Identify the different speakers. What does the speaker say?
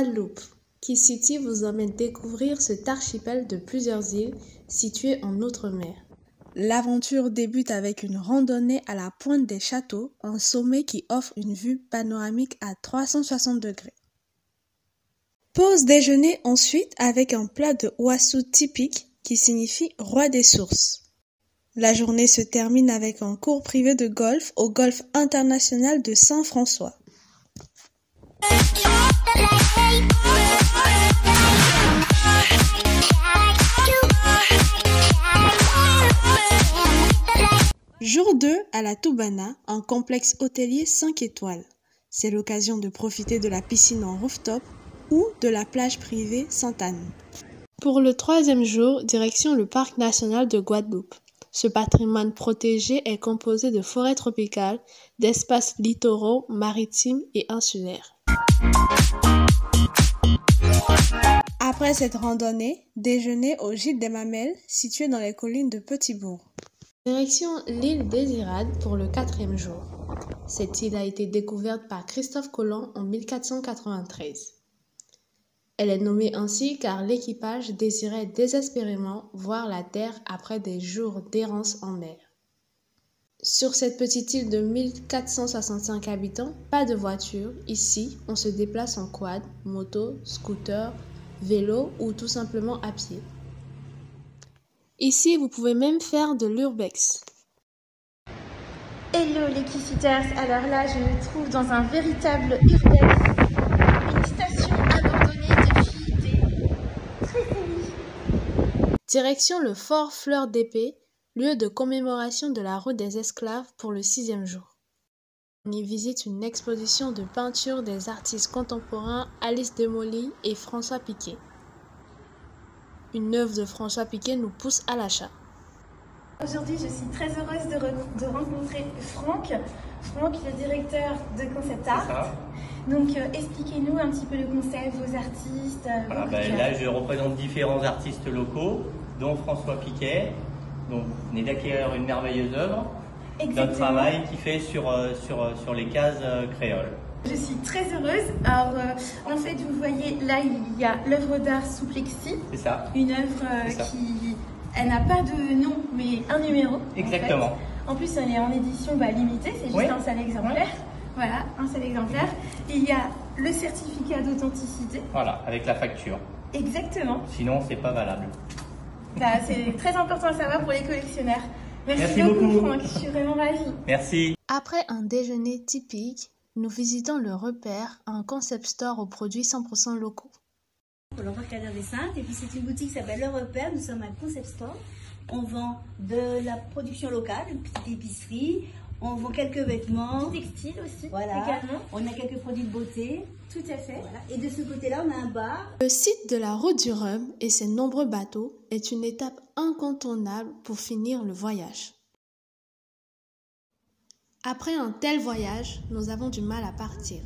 Speaker 1: Guadeloupe. KeyCity vous emmène découvrir cet archipel de plusieurs îles situées en outre-mer. L'aventure débute avec une randonnée à la pointe des châteaux, un sommet qui offre une vue panoramique à 360 degrés. Pause déjeuner ensuite avec un plat de ouassou typique qui signifie roi des sources. La journée se termine avec un cours privé de golf au golf international de Saint-François. Jour 2 à la Toubana, un complexe hôtelier 5 étoiles. C'est l'occasion de profiter de la piscine en rooftop ou de la plage privée Sainte-Anne. Pour le 3e jour, direction le parc national de Guadeloupe. Ce patrimoine protégé est composé de forêts tropicales, d'espaces littoraux, maritimes et insulaires. Après cette randonnée, déjeuner au gîte des Mamelles, situé dans les collines de Petitbourg. Direction l'île d'Hésirade pour le 4e jour. Cette île a été découverte par Christophe Colomb en 1493. Elle est nommée ainsi car l'équipage désirait désespérément voir la terre après des jours d'errance en mer. Sur cette petite île de 1465 habitants, pas de voiture. Ici, on se déplace en quad, moto, scooter, vélo ou tout simplement à pied. Ici, vous pouvez même faire de l'urbex.
Speaker 2: Hello les KeyCiters, alors là je me trouve dans un véritable urbex, une station abandonnée depuis des décennies.
Speaker 1: Direction le fort Fleur d'Épée, lieu de commémoration de la route des esclaves pour le 6e jour. On y visite une exposition de peinture des artistes contemporains Alice Demolly et François Piquet. Une œuvre de François Piquet nous pousse à l'achat.
Speaker 2: Aujourd'hui, je suis très heureuse de rencontrer Franck. Franck, le directeur de Concept Art. Donc, expliquez-nous un petit peu le concept, vos artistes.
Speaker 3: Là, je représente différents artistes locaux, dont François Piquet. Donc, on est d'acquérir une merveilleuse œuvre d'un travail qui fait sur les cases créoles.
Speaker 2: Je suis très heureuse. Alors, en fait, vous voyez, là, il y a l'œuvre d'art sous plexi.
Speaker 3: C'est ça.
Speaker 2: Une œuvre qui... Elle n'a pas de nom, mais un numéro.
Speaker 3: Exactement.
Speaker 2: En plus, elle est en édition limitée, c'est juste un seul exemplaire. Voilà, un seul exemplaire. Il y a le certificat d'authenticité.
Speaker 3: Voilà, avec la facture.
Speaker 2: Exactement.
Speaker 3: Sinon, c'est pas valable.
Speaker 2: C'est très important à savoir pour les collectionneurs. Merci beaucoup, Franck. Je suis vraiment ravie.
Speaker 3: Merci.
Speaker 1: Après un déjeuner typique, nous visitons le Repère, un concept store aux produits 100% locaux.
Speaker 4: L'empereur Kader des Saintes, et puis c'est une boutique qui s'appelle Le Repère. Nous sommes un concept store. On vend de la production locale, une petite épicerie. On vend quelques vêtements.
Speaker 2: Textile aussi,
Speaker 4: voilà.
Speaker 2: Également.
Speaker 4: On a quelques produits de beauté.
Speaker 2: Tout à fait.
Speaker 4: Voilà. Et de ce côté-là, on a un bar.
Speaker 1: Le site de la route du Rhum et ses nombreux bateaux est une étape incontournable pour finir le voyage. Après un tel voyage, nous avons du mal à partir.